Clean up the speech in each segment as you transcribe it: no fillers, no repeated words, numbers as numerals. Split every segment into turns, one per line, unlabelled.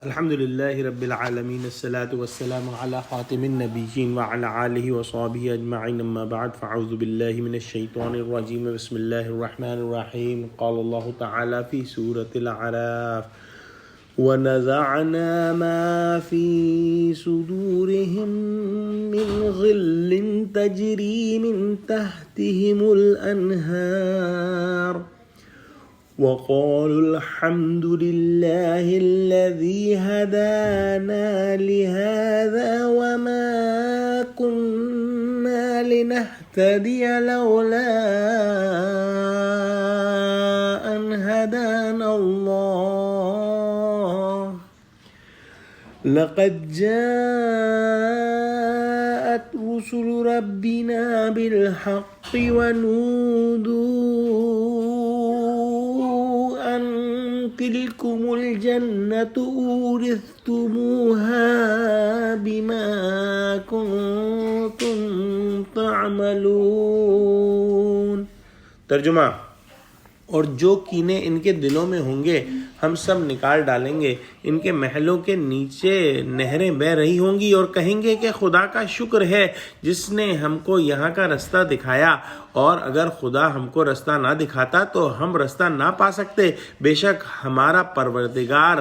الحمد لله رب العالمين الصلاة والسلام على خاتم النبيين وعلى آله وصحبه أجمعين أما بعد فأعوذ بالله من الشيطان الرجيم بسم الله الرحمن الرحيم قال الله تعالى في سورة الأعراف ونزعنا ما في صدورهم من غل تجري من تحتهم الأنهار وقالوا الحمد لله الذي هدانا لهذا وما كنا لنهتدي لولا أن هدانا الله لقد جاءت رسل ربنا بالحق ونودوا تلكم الجنة أورثتموها بما كنتم تعملون۔ ترجمہ، اور جو کینے ان کے دلوں میں ہوں گے ہم سب نکال ڈالیں گے، ان کے محلوں کے نیچے نہریں بہہ رہی ہوں گی اور کہیں گے کہ خدا کا شکر ہے جس نے ہم کو یہاں کا رستہ دکھایا، اور اگر خدا ہم کو رستہ نہ دکھاتا تو ہم رستہ نہ پا سکتے۔ بے شک ہمارا پروردگار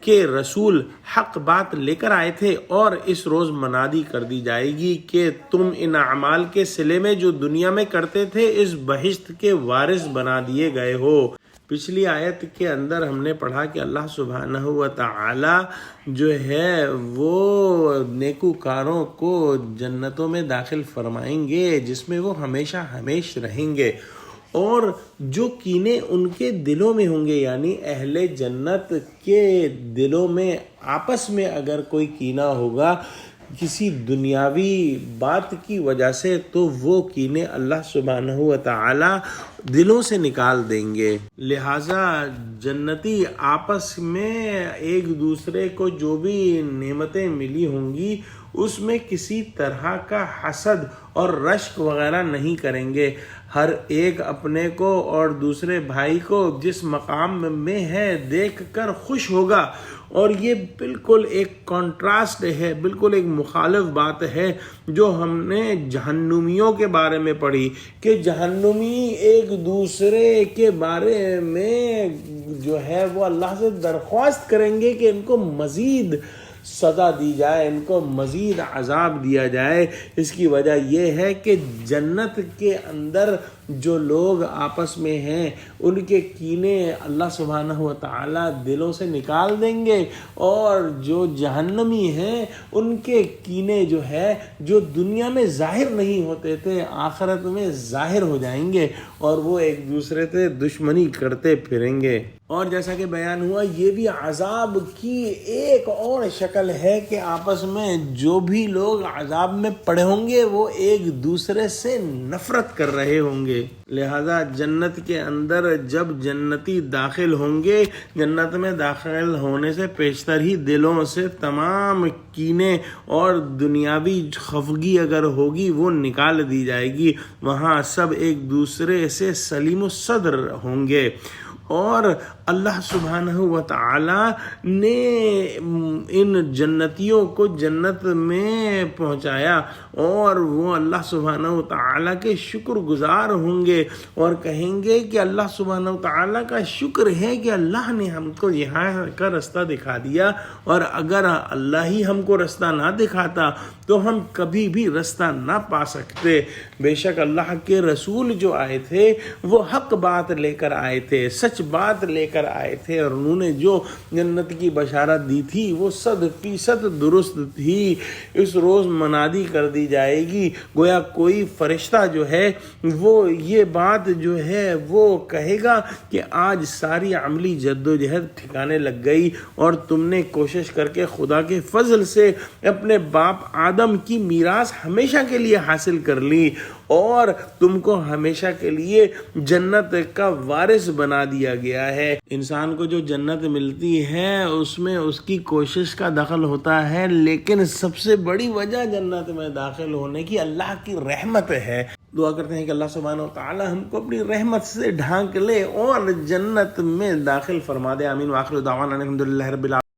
کہ رسول حق بات لے کر آئے تھے، اور اس روز منادی کر دی جائے گی کہ تم ان اعمال کے صلے میں جو دنیا میں کرتے تھے اس بہشت کے وارث بنا دیے گئے ہو۔ پچھلی آیت کے اندر ہم نے پڑھا کہ اللہ سبحانہ و تعالی جو ہے وہ نیکوکاروں کو جنتوں میں داخل فرمائیں گے جس میں وہ ہمیشہ ہمیش رہیں گے، اور جو کینے ان کے دلوں میں ہوں گے یعنی اہل جنت کے دلوں میں آپس میں اگر کوئی کینہ ہوگا کسی دنیاوی بات کی وجہ سے تو وہ کینے اللہ سبحانہ و تعالی دلوں سے نکال دیں گے۔ لہٰذا جنتی آپس میں ایک دوسرے کو جو بھی نعمتیں ملی ہوں گی اس میں کسی طرح کا حسد اور رشک وغیرہ نہیں کریں گے۔ ہر ایک اپنے کو اور دوسرے بھائی کو جس مقام میں ہے دیکھ کر خوش ہوگا، اور یہ بالکل ایک کنٹراسٹ ہے، بالکل ایک مخالف بات ہے جو ہم نے جہنمیوں کے بارے میں پڑھی کہ جہنمی ایک دوسرے کے بارے میں جو ہے وہ اللہ سے درخواست کریں گے کہ ان کو مزید سزا دی جائے، ان کو مزید عذاب دیا جائے۔ اس کی وجہ یہ ہے کہ جنت کے اندر جو لوگ آپس میں ہیں ان کے کینے اللہ سبحانہ و تعالی دلوں سے نکال دیں گے، اور جو جہنمی ہیں ان کے کینے جو ہے جو دنیا میں ظاہر نہیں ہوتے تھے آخرت میں ظاہر ہو جائیں گے، اور وہ ایک دوسرے سے دشمنی کرتے پھریں گے۔ اور جیسا کہ بیان ہوا یہ بھی عذاب کی ایک اور شکل ہے کہ آپس میں جو بھی لوگ عذاب میں پڑے ہوں گے وہ ایک دوسرے سے نفرت کر رہے ہوں گے۔ لہذا جنت کے اندر جب جنتی داخل ہوں گے جنت میں داخل ہونے سے پیشتر ہی دلوں سے تمام کینے اور دنیاوی خفگی اگر ہوگی وہ نکال دی جائے گی، وہاں سب ایک دوسرے سے سلیم الصدر ہوں گے۔ اور اللہ سبحانہ و تعالی نے ان جنتیوں کو جنت میں پہنچایا، اور وہ اللہ سبحانہ و تعالی کے شکر گزار ہوں گے اور کہیں گے کہ اللہ سبحانہ و تعالی کا شکر ہے کہ اللہ نے ہم کو یہاں کا رستہ دکھا دیا، اور اگر اللہ ہی ہم کو رستہ نہ دکھاتا تو ہم کبھی بھی رستہ نہ پا سکتے۔ بے شک اللہ کے رسول جو آئے تھے وہ حق بات لے کر آئے تھے، سچ بات لے کر آئے تھے، اور انہوں نے جو جنت کی بشارت دی تھی وہ 100% درست تھی۔ اس روز منادی کر دی جائے گی، گویا کوئی فرشتہ جو ہے وہ یہ بات جو ہے وہ کہے گا کہ آج ساری عملی جد و جہد ٹھکانے لگ گئی، اور تم نے کوشش کر کے خدا کے فضل سے اپنے باپ آدم کی میراث ہمیشہ کے لیے حاصل کر لی، اور تم کو ہمیشہ کے لیے جنت کا وارث بنا دیا گیا ہے۔ انسان کو جو جنت ملتی ہے اس میں اس کی کوشش کا دخل ہوتا ہے، لیکن سب سے بڑی وجہ جنت میں داخل ہونے کی اللہ کی رحمت ہے۔ دعا کرتے ہیں کہ اللہ سبحانہ و تعالی ہم کو اپنی رحمت سے ڈھانک لے اور جنت میں داخل فرما دے. آمین. وآخر دعوانا الحمدللہ رب العالمین.